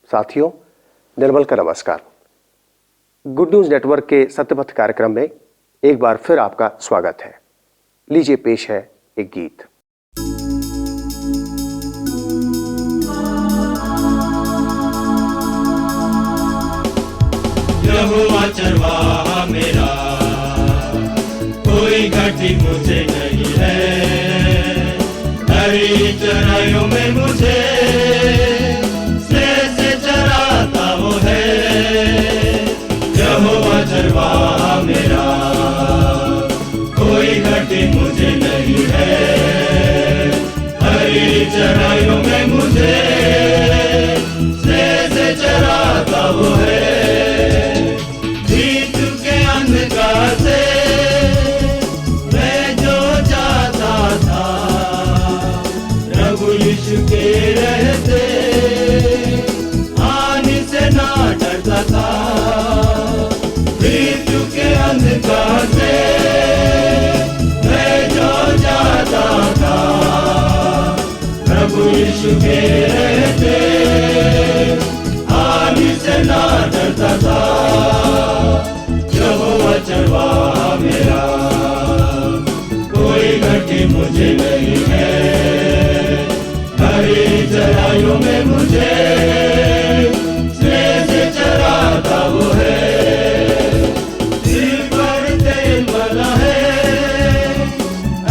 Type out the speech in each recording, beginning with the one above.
साथियों, निर्मल का नमस्कार। गुड न्यूज नेटवर्क के सत्यपथ कार्यक्रम में एक बार फिर आपका स्वागत है। लीजिए पेश है एक गीत। यहोवा चरवाहा मेरा, कोई घटी मुझे नहीं है। हरी चराइयों में मुझे से चराता वो है। यहोवा चरवाहा मेरा, कोई घटी मुझे नहीं है। हरी चराइयों में मुझे से चराता वो है। से मैं जो चाहता था, प्रभु यीशु के रहते हानि से ना डरता था। मृत्यु के अंधकार से मैं जो चाहता था, प्रभु यीशु के रहते हानि से ना डरता था। यहोवा चरवाहा मेरा, कोई घटी मुझे नहीं है। हरी चराइयों में मुझे से चराता वो है। सिर पर तेल वाला है,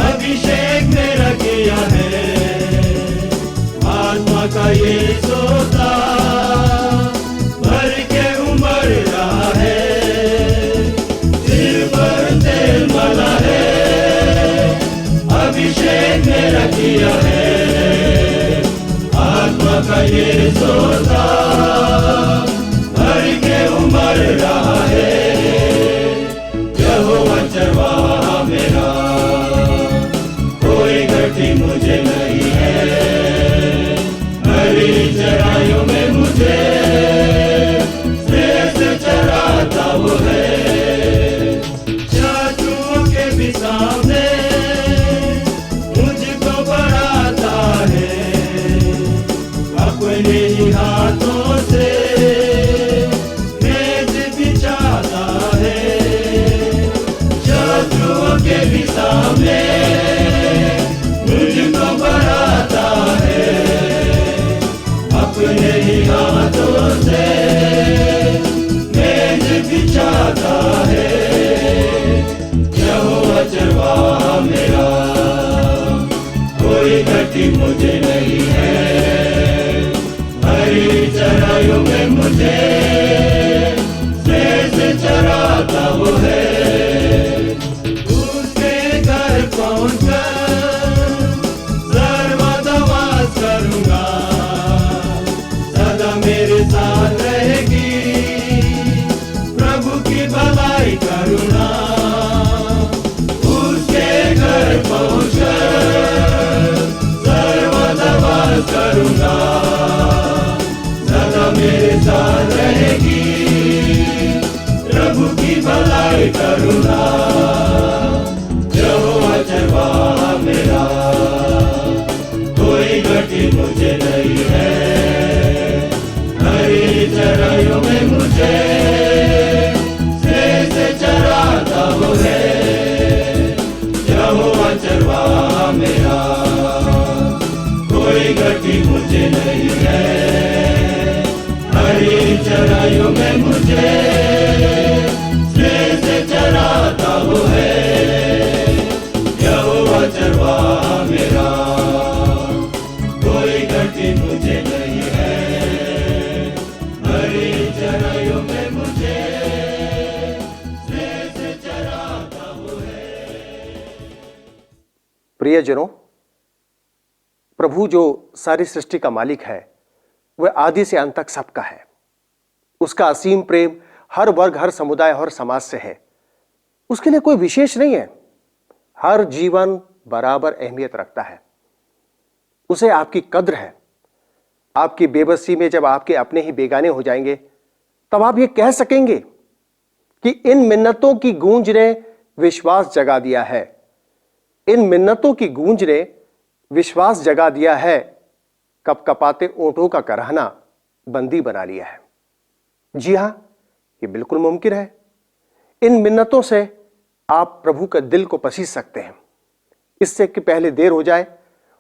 अभिषेक मेरा किया है। आत्मा का ये सोता भर के उमड़ रहा है। अभिषेक मेरा किया है। आत्मा का ये सोता भर के उमड़ रहा है। यहोवा चरवाहा मेरा, कोई घटी मुझे नहीं है। हरी चराइयों में मुझे से चराता वो है। शत्रुओं के भी सामने अपने ही हाथों से मेज बिछाता है। शत्रुओं के भी सामने मुझको बढ़ाता है। अपने ही हाथों से मेज बिछाता है। यहोवा चरवाहा मेरा, कोई घटी मुझे नहीं है। हरी चराइयों में मुझे से चराता वो है। उसके घर पहुंचकर सर्वदा वास करूंगा। सदा मेरे साथ रहेगी प्रभु की भलाई करुणा। उसके घर पहुंचकर सर्वदा वास करूंगा। मेरे साथ रहेगी प्रभु की भलाई करुणा। यहोवा चरवाहा मेरा, कोई घटी मुझे नहीं है। हरी चराइयों में मुझे से चराता वो है। यहोवा चरवाहा मेरा, कोई घटी मुझे नहीं है। हरी चराइयों में मुझे से चराता वो है। यहोवा चरवाहा मेरा, कोई घटी मुझे नहीं है। हरी चराइयों में मुझे से चराता वो है। प्रियजनों, प्रभु जो सारी सृष्टि का मालिक है, वह आदि से अंत तक सबका है। उसका असीम प्रेम हर वर्ग, हर समुदाय, हर समाज से है। उसके लिए कोई विशेष नहीं है। हर जीवन बराबर अहमियत रखता है। उसे आपकी कद्र है। आपकी बेबसी में जब आपके अपने ही बेगाने हो जाएंगे, तब आप ये कह सकेंगे कि इन मिन्नतों की गूंज ने विश्वास जगा दिया है। इन मिन्नतों की गूंज ने विश्वास जगा दिया है। कपकपाते ऊंटों का कराहना बंदी बना लिया है। जी हां, ये बिल्कुल मुमकिन है। इन मिन्नतों से आप प्रभु का दिल को पसीज सकते हैं। इससे कि पहले देर हो जाए,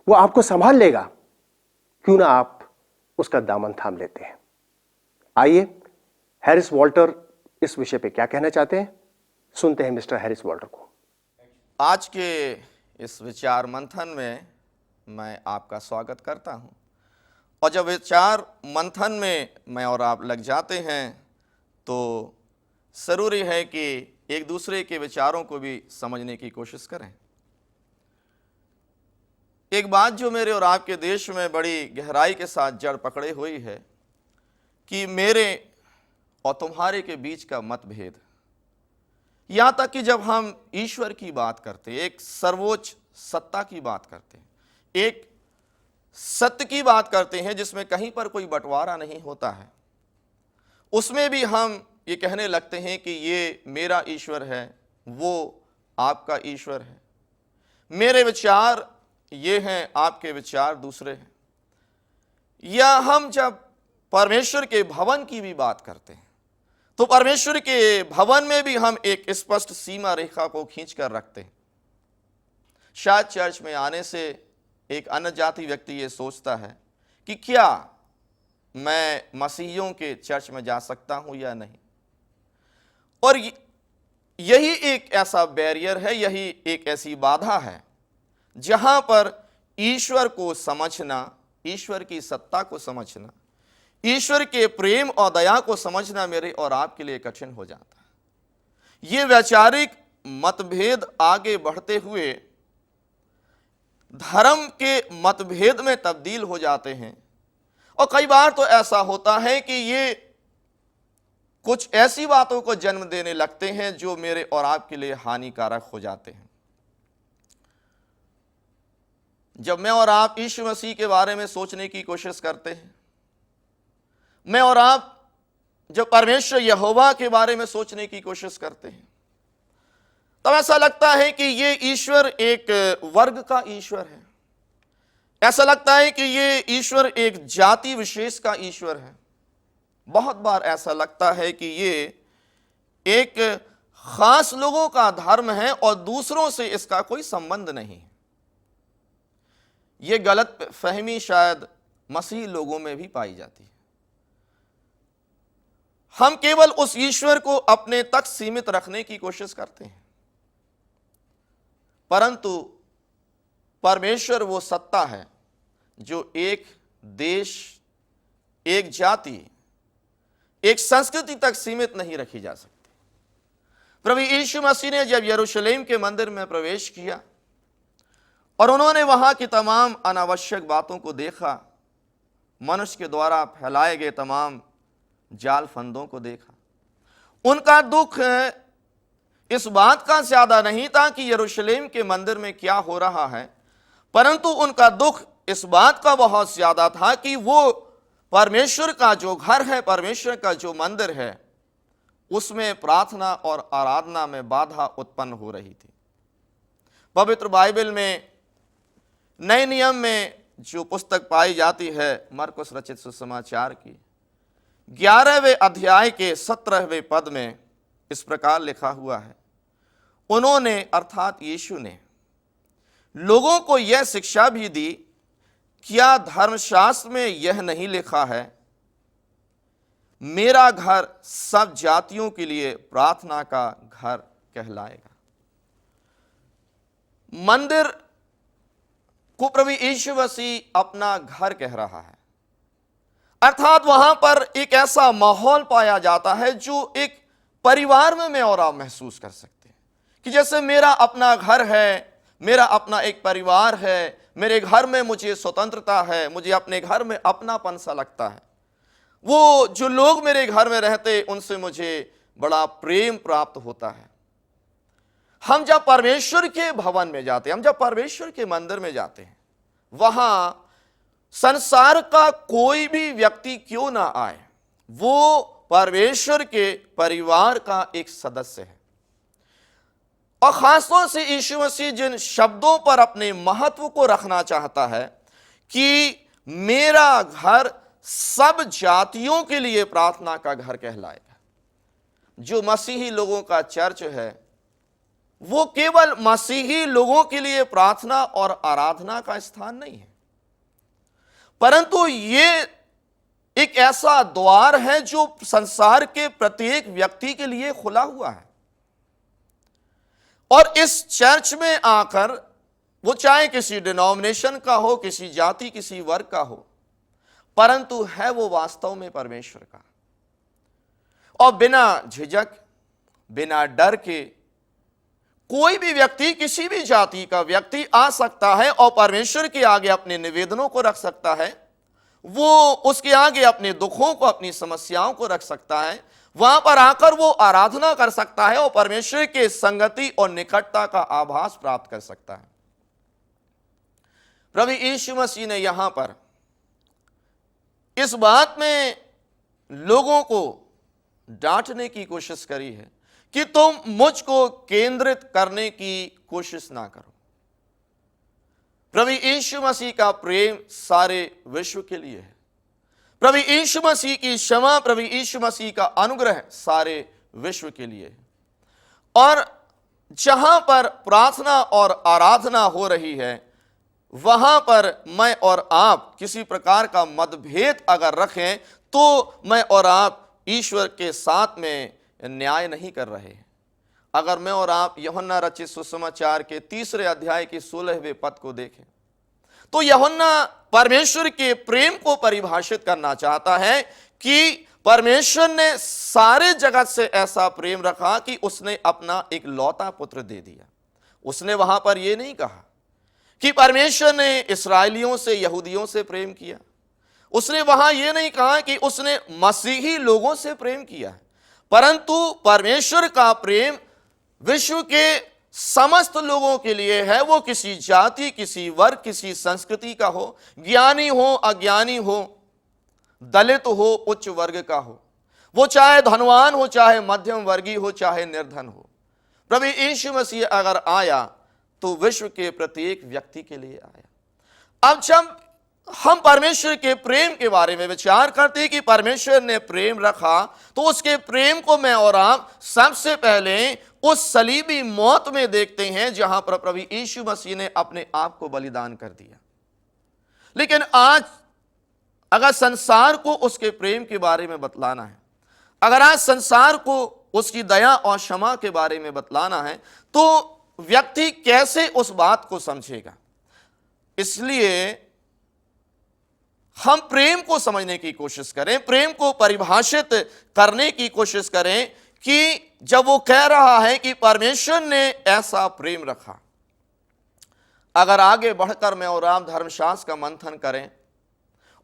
वो आपको संभाल लेगा। क्यों ना आप उसका दामन थाम लेते हैं। आइए, हैरिस वॉल्टर इस विषय पे क्या कहना चाहते हैं, सुनते हैं मिस्टर हैरिस वॉल्टर को। आज के इस विचार मंथन में मैं आपका स्वागत करता हूं। और जब विचार मंथन में मैं और आप लग जाते हैं तो ज़रूरी है कि एक दूसरे के विचारों को भी समझने की कोशिश करें। एक बात जो मेरे और आपके देश में बड़ी गहराई के साथ जड़ पकड़े हुई है कि मेरे और तुम्हारे के बीच का मतभेद, यहाँ तक कि जब हम ईश्वर की बात करते हैं, एक सर्वोच्च सत्ता की बात करते हैं, एक सत्य की बात करते हैं जिसमें कहीं पर कोई बंटवारा नहीं होता है, उसमें भी हम ये कहने लगते हैं कि ये मेरा ईश्वर है, वो आपका ईश्वर है, मेरे विचार ये हैं, आपके विचार दूसरे हैं। या हम जब परमेश्वर के भवन की भी बात करते हैं तो परमेश्वर के भवन में भी हम एक स्पष्ट सीमा रेखा को खींच कर रखते हैं। शायद चर्च में आने से एक अन्य जाति व्यक्ति ये सोचता है कि क्या मैं मसीहियों के चर्च में जा सकता हूं या नहीं। और यही एक ऐसा बैरियर है, यही एक ऐसी बाधा है जहां पर ईश्वर को समझना, ईश्वर की सत्ता को समझना, ईश्वर के प्रेम और दया को समझना मेरे और आपके लिए कठिन हो जाता है। ये वैचारिक मतभेद आगे बढ़ते हुए धर्म के मतभेद में तब्दील हो जाते हैं। और कई बार तो ऐसा होता है कि ये कुछ ऐसी बातों को जन्म देने लगते हैं जो मेरे और आपके लिए हानिकारक हो जाते हैं। जब मैं और आप यीशु मसीह के बारे में सोचने की कोशिश करते हैं, मैं और आप जब परमेश्वर यहोवा के बारे में सोचने की कोशिश करते हैं, तब ऐसा लगता है कि ये ईश्वर एक वर्ग का ईश्वर है। ऐसा लगता है कि ये ईश्वर एक जाति विशेष का ईश्वर है। बहुत बार ऐसा लगता है कि ये एक खास लोगों का धर्म है और दूसरों से इसका कोई संबंध नहीं है। ये गलत फहमी शायद मसीह लोगों में भी पाई जाती है। हम केवल उस ईश्वर को अपने तक सीमित रखने की कोशिश करते हैं, परंतु परमेश्वर वो सत्ता है जो एक देश, एक जाति, एक संस्कृति तक सीमित नहीं रखी जा सकती। प्रभु यीशु मसीह ने जब यरूशलेम के मंदिर में प्रवेश किया और उन्होंने वहां की तमाम अनावश्यक बातों को देखा, मनुष्य के द्वारा फैलाए गए तमाम जाल फंदों को देखा, उनका दुख इस बात का ज्यादा नहीं था कि यरूशलेम के मंदिर में क्या हो रहा है, परंतु उनका दुख इस बात का बहुत ज्यादा था कि वो परमेश्वर का जो घर है, परमेश्वर का जो मंदिर है, उसमें प्रार्थना और आराधना में बाधा उत्पन्न हो रही थी। पवित्र बाइबल में नए नियम में जो पुस्तक पाई जाती है मरकुस रचित सुसमाचार की 11वें अध्याय के 17वें पद में इस प्रकार लिखा हुआ है, उन्होंने अर्थात यीशु ने लोगों को यह शिक्षा भी दी, क्या धर्मशास्त्र में यह नहीं लिखा है, मेरा घर सब जातियों के लिए प्रार्थना का घर कहलाएगा। मंदिर को प्रभु यीशु मसीह अपना घर कह रहा है, अर्थात वहां पर एक ऐसा माहौल पाया जाता है जो एक परिवार में मैं और आप महसूस कर सकते हैं कि जैसे मेरा अपना घर है, मेरा अपना एक परिवार है, मेरे घर में मुझे स्वतंत्रता है, मुझे अपने घर में अपनापन सा लगता है। वो जो लोग मेरे घर में रहते उनसे मुझे बड़ा प्रेम प्राप्त होता है। हम जब परमेश्वर के भवन में जाते हैं, हम जब परमेश्वर के मंदिर में जाते हैं, वहां संसार का कोई भी व्यक्ति क्यों ना आए, वो परमेश्वर के परिवार का एक सदस्य है। और खासतौर से यीशु मसीह जिन शब्दों पर अपने महत्व को रखना चाहता है कि मेरा घर सब जातियों के लिए प्रार्थना का घर कहलाएगा। जो मसीही लोगों का चर्च है वो केवल मसीही लोगों के लिए प्रार्थना और आराधना का स्थान नहीं है, परंतु ये एक ऐसा द्वार है जो संसार के प्रत्येक व्यक्ति के लिए खुला हुआ है। और इस चर्च में आकर वो चाहे किसी डिनोमिनेशन का हो, किसी जाति, किसी वर्ग का हो, परंतु है वो वास्तव में परमेश्वर का। और बिना झिझक, बिना डर के कोई भी व्यक्ति, किसी भी जाति का व्यक्ति आ सकता है और परमेश्वर के आगे अपने निवेदनों को रख सकता है। वो उसके आगे अपने दुखों को, अपनी समस्याओं को रख सकता है। वहां पर आकर वो आराधना कर सकता है और परमेश्वर के संगति और निकटता का आभास प्राप्त कर सकता है। प्रभु यीशु मसीह ने यहां पर इस बात में लोगों को डांटने की कोशिश करी है कि तुम मुझको केंद्रित करने की कोशिश ना करो। प्रभु यीशु मसीह का प्रेम सारे विश्व के लिए है। प्रभु यीशु मसीह की क्षमा, प्रभु यीशु मसीह का अनुग्रह सारे विश्व के लिए है। और जहां पर प्रार्थना और आराधना हो रही है वहां पर मैं और आप किसी प्रकार का मतभेद अगर रखें तो मैं और आप ईश्वर के साथ में न्याय नहीं कर रहे हैं। अगर मैं और आप यूहन्ना रचित सुसमाचार के 3 अध्याय के 16वें पद को देखें तो यूहन्ना परमेश्वर के प्रेम को परिभाषित करना चाहता है कि परमेश्वर ने सारे जगत से ऐसा प्रेम रखा कि उसने अपना एक लौता पुत्र दे दिया। उसने वहां पर यह नहीं कहा कि परमेश्वर ने इस्राएलियों से, यहूदियों से प्रेम किया। उसने वहां यह नहीं कहा कि उसने मसीही लोगों से प्रेम किया, परंतु परमेश्वर का प्रेम विश्व के समस्त लोगों के लिए है। वो किसी जाति, किसी वर्ग, किसी संस्कृति का हो, ज्ञानी हो, अज्ञानी हो, दलित हो, उच्च वर्ग का हो, वो चाहे धनवान हो, चाहे मध्यम वर्गीय हो, चाहे निर्धन हो। प्रभु यीशु मसीह अगर आया तो विश्व के प्रत्येक व्यक्ति के लिए आया। अब जब हम परमेश्वर के प्रेम के बारे में विचार करते हैं कि परमेश्वर ने प्रेम रखा, तो उसके प्रेम को मैं और आप सबसे पहले उस सलीबी मौत में देखते हैं जहां पर प्रभु यीशु मसीह ने अपने आप को बलिदान कर दिया। लेकिन आज अगर संसार को उसके प्रेम के बारे में बतलाना है, अगर आज संसार को उसकी दया और क्षमा के बारे में बतलाना है, तो व्यक्ति कैसे उस बात को समझेगा? इसलिए हम प्रेम को समझने की कोशिश करें, प्रेम को परिभाषित करने की कोशिश करें कि जब वो कह रहा है कि परमेश्वर ने ऐसा प्रेम रखा। अगर आगे बढ़कर मैं और आप धर्मशास्त्र का मंथन करें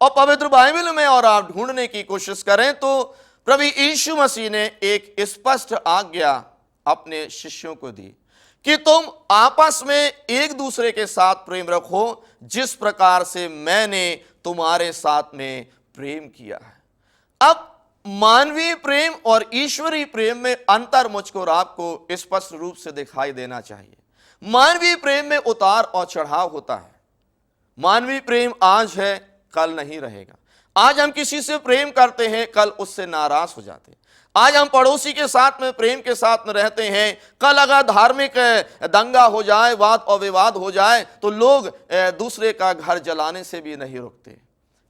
और पवित्र बाइबल में और आप ढूंढने की कोशिश करें तो प्रभु यीशु मसीह ने एक स्पष्ट आज्ञा अपने शिष्यों को दी कि तुम आपस में एक दूसरे के साथ प्रेम रखो जिस प्रकार से मैंने तुम्हारे साथ में प्रेम किया है। अब मानवीय प्रेम और ईश्वरीय प्रेम में अंतर मुझको और आपको स्पष्ट रूप से दिखाई देना चाहिए। मानवीय प्रेम में उतार और चढ़ाव होता है। मानवीय प्रेम आज है, कल नहीं रहेगा। आज हम किसी से प्रेम करते हैं, कल उससे नाराज हो जाते हैं। आज हम पड़ोसी के साथ में प्रेम के साथ में रहते हैं, कल अगर धार्मिक दंगा हो जाए, वाद और विवाद हो जाए तो लोग दूसरे का घर जलाने से भी नहीं रुकते।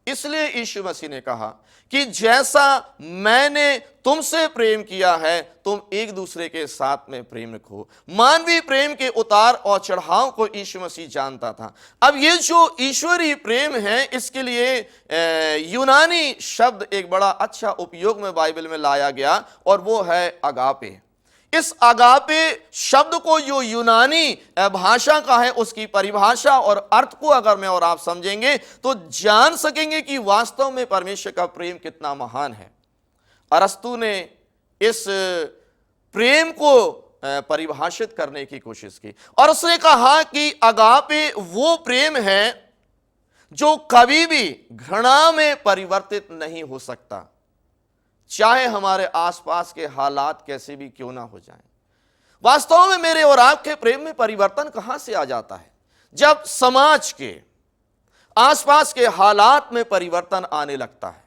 इसलिए यीशु मसीह ने कहा कि जैसा मैंने तुमसे प्रेम किया है तुम एक दूसरे के साथ में प्रेम रखो। मानवीय प्रेम के उतार और चढ़ाव को यीशु मसीह जानता था। अब ये जो ईश्वरीय प्रेम है इसके लिए यूनानी शब्द एक बड़ा अच्छा उपयोग में बाइबल में लाया गया और वो है अगापे। इस अगापे शब्द को जो यूनानी भाषा का है उसकी परिभाषा और अर्थ को अगर मैं और आप समझेंगे तो जान सकेंगे कि वास्तव में परमेश्वर का प्रेम कितना महान है। अरस्तु ने इस प्रेम को परिभाषित करने की कोशिश की और उसने कहा कि अगापे वो प्रेम है जो कभी भी घृणा में परिवर्तित नहीं हो सकता, चाहे हमारे आसपास के हालात कैसे भी क्यों ना हो जाएं। वास्तव में मेरे और आपके प्रेम में परिवर्तन कहां से आ जाता है? जब समाज के आसपास के हालात में परिवर्तन आने लगता है।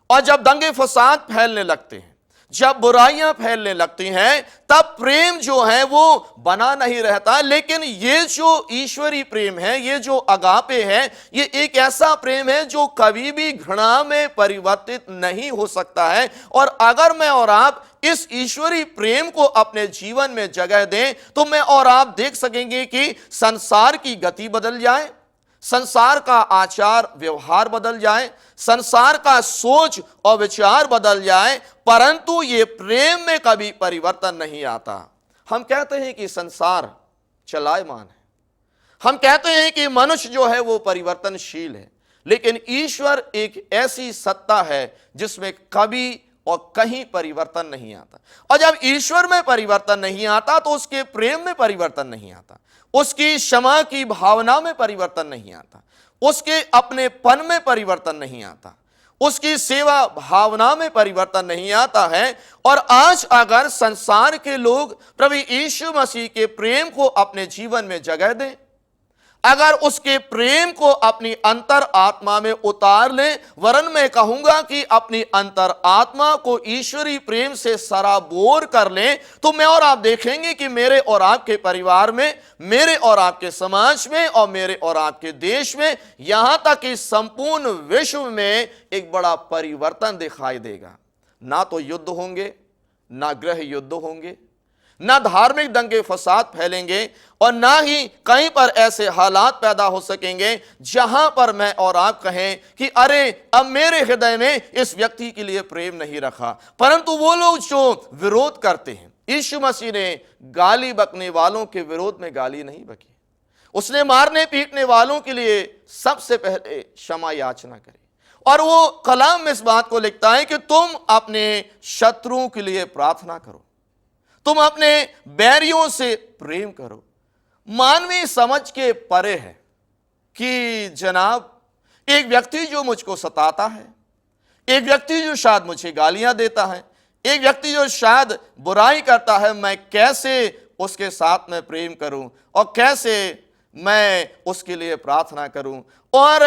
और जब दंगे फसाद फैलने लगते हैं, जब बुराइयां फैलने लगती हैं, तब प्रेम जो है वो बना नहीं रहता। लेकिन ये जो ईश्वरी प्रेम है, ये जो अगापे है, ये एक ऐसा प्रेम है जो कभी भी घृणा में परिवर्तित नहीं हो सकता है। और अगर मैं और आप इस ईश्वरी प्रेम को अपने जीवन में जगह दें, तो मैं और आप देख सकेंगे कि संसार की गति बदल जाए, संसार का आचार व्यवहार बदल जाए, संसार का सोच और विचार बदल जाए, परंतु ये प्रेम में कभी परिवर्तन नहीं आता। हम कहते हैं कि संसार चलायमान है, हम कहते हैं कि मनुष्य जो है वो परिवर्तनशील है, लेकिन ईश्वर एक ऐसी सत्ता है जिसमें कभी और कहीं परिवर्तन नहीं आता। और जब ईश्वर में परिवर्तन नहीं आता तो उसके प्रेम में परिवर्तन नहीं आता, उसकी क्षमा की भावना में परिवर्तन नहीं आता, उसके अपनेपन में परिवर्तन नहीं आता, उसकी सेवा भावना में परिवर्तन नहीं आता है। और आज अगर संसार के लोग प्रभु यीशु मसीह के प्रेम को अपने जीवन में जगह दें, अगर उसके प्रेम को अपनी अंतर आत्मा में उतार लें, वरन मैं कहूंगा कि अपनी अंतर आत्मा को ईश्वरी प्रेम से सराबोर कर लें, तो मैं और आप देखेंगे कि मेरे और आपके परिवार में, मेरे और आपके समाज में और मेरे और आपके देश में, यहां तक कि संपूर्ण विश्व में एक बड़ा परिवर्तन दिखाई देगा। ना तो युद्ध होंगे, ना गृह युद्ध होंगे, ना धार्मिक दंगे फसाद फैलेंगे, और ना ही कहीं पर ऐसे हालात पैदा हो सकेंगे जहां पर मैं और आप कहें कि अरे अब मेरे हृदय में इस व्यक्ति के लिए प्रेम नहीं रखा। परंतु वो लोग जो विरोध करते हैं, यीशु मसीह ने गाली बकने वालों के विरोध में गाली नहीं बकी, उसने मारने पीटने वालों के लिए सबसे पहले क्षमा याचना करी। और वो कलाम में इस बात को लिखता है कि तुम अपने शत्रुओं के लिए प्रार्थना करो, तुम अपने बैरियों से प्रेम करो। मानवीय समझ के परे है कि जनाब एक व्यक्ति जो मुझको सताता है, एक व्यक्ति जो शायद मुझे गालियां देता है, एक व्यक्ति जो शायद बुराई करता है, मैं कैसे उसके साथ में प्रेम करूं और कैसे मैं उसके लिए प्रार्थना करूं। और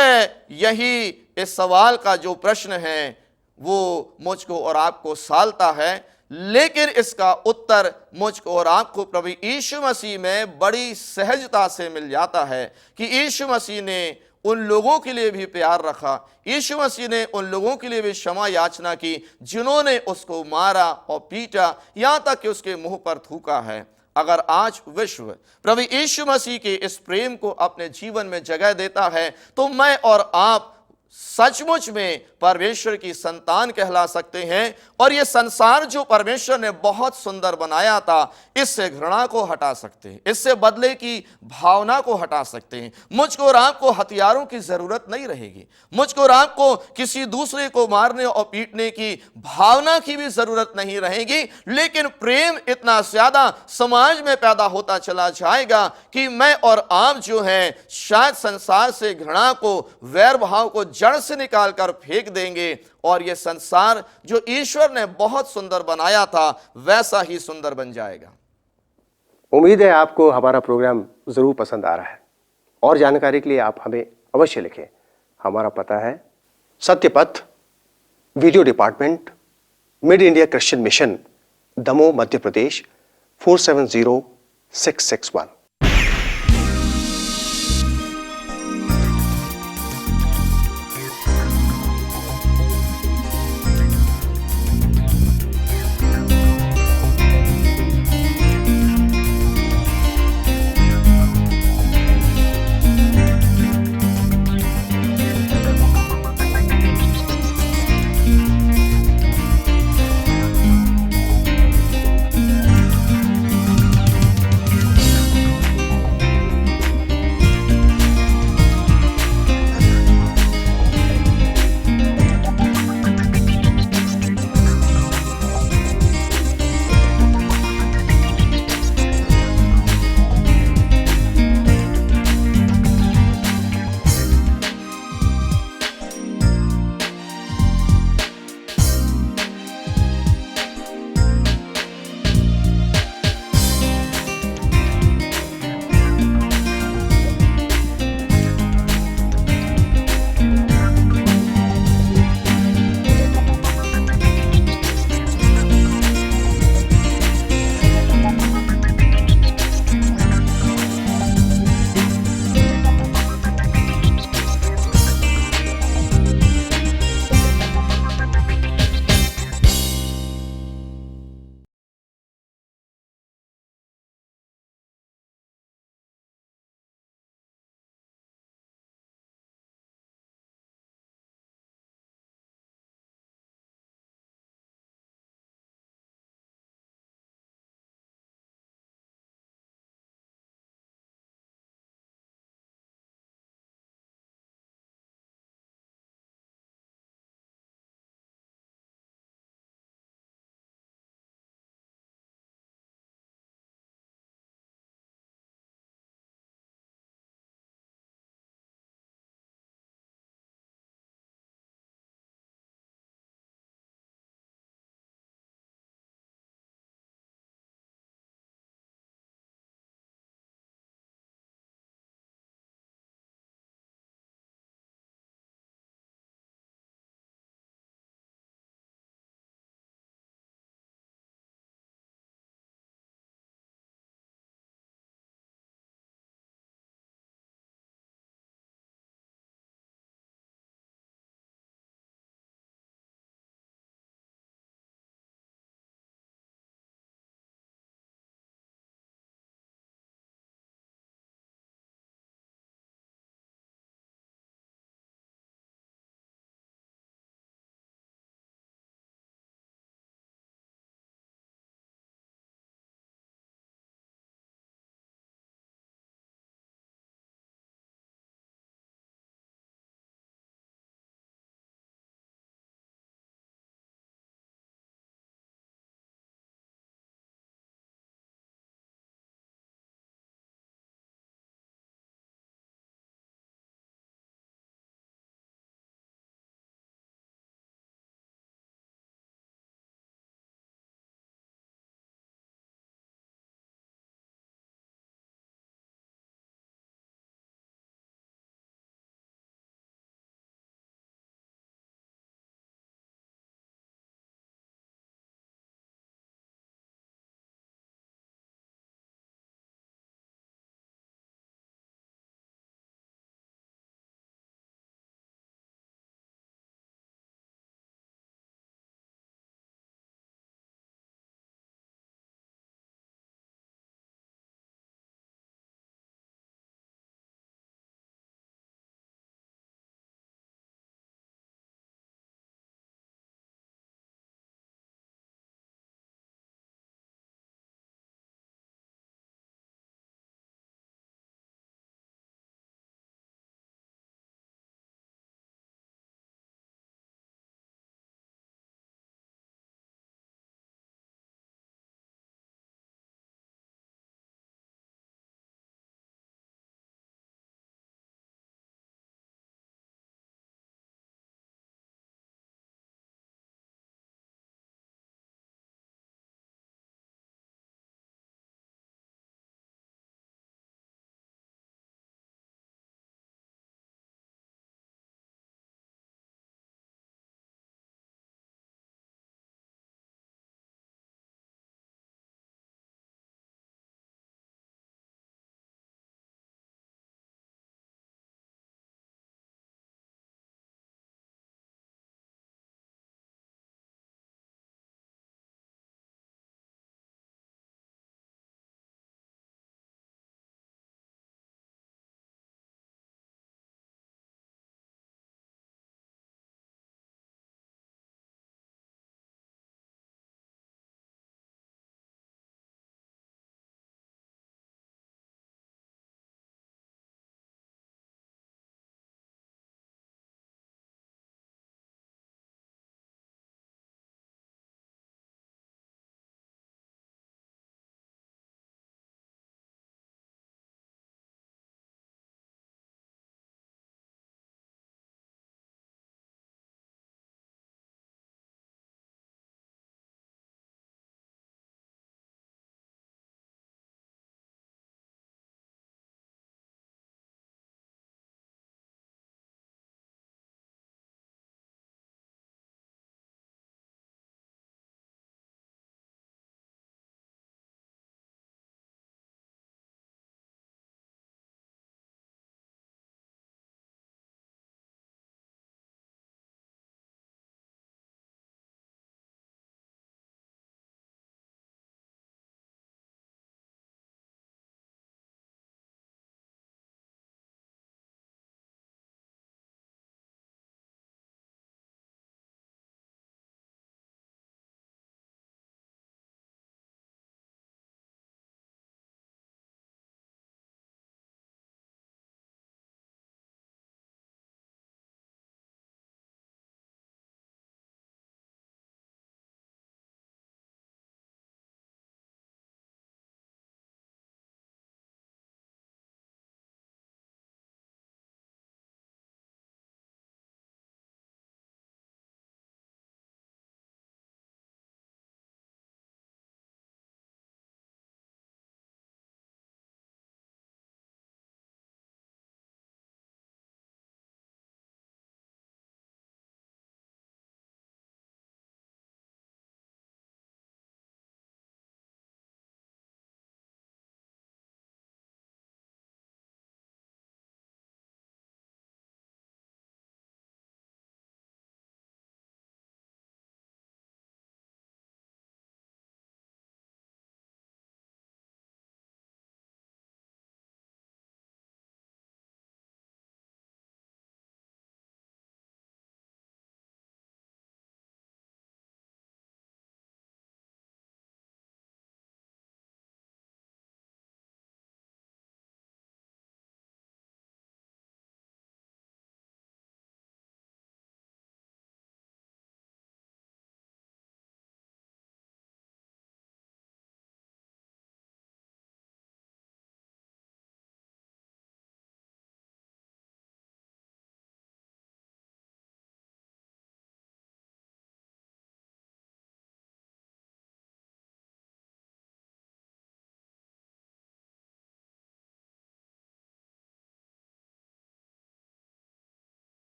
यही इस सवाल का जो प्रश्न है वो मुझको और आपको सालता है, लेकिन इसका उत्तर मुझको और आपको प्रभु यीशु मसीह में बड़ी सहजता से मिल जाता है कि यीशु मसीह ने उन लोगों के लिए भी प्यार रखा, यीशु मसीह ने उन लोगों के लिए भी क्षमा याचना की जिन्होंने उसको मारा और पीटा, यहां तक कि उसके मुंह पर थूका है। अगर आज विश्व प्रभु यीशु मसीह के इस प्रेम को अपने जीवन में जगह देता है, तो मैं और आप सचमुच में परमेश्वर की संतान कहला सकते हैं। और ये संसार जो परमेश्वर ने बहुत सुंदर बनाया था, इससे घृणा को हटा सकते हैं, इससे बदले की भावना को हटा सकते हैं। मुझको और आपको हथियारों की जरूरत नहीं रहेगी, मुझको और आपको किसी दूसरे को मारने और पीटने की भावना की भी जरूरत नहीं रहेगी। लेकिन प्रेम इतना ज्यादा समाज में पैदा होता चला जाएगा कि मैं और आप जो हैं शायद संसार से घृणा को, वैर भाव को जड़ से निकाल कर फेंक देंगे, और यह संसार जो ईश्वर ने बहुत सुंदर बनाया था वैसा ही सुंदर बन जाएगा। उम्मीद है आपको हमारा प्रोग्राम जरूर पसंद आ रहा है, और जानकारी के लिए आप हमें अवश्य लिखें। हमारा पता है Satyapath, video department, mid India Christian mission, Damoh, Madhya Pradesh 470661।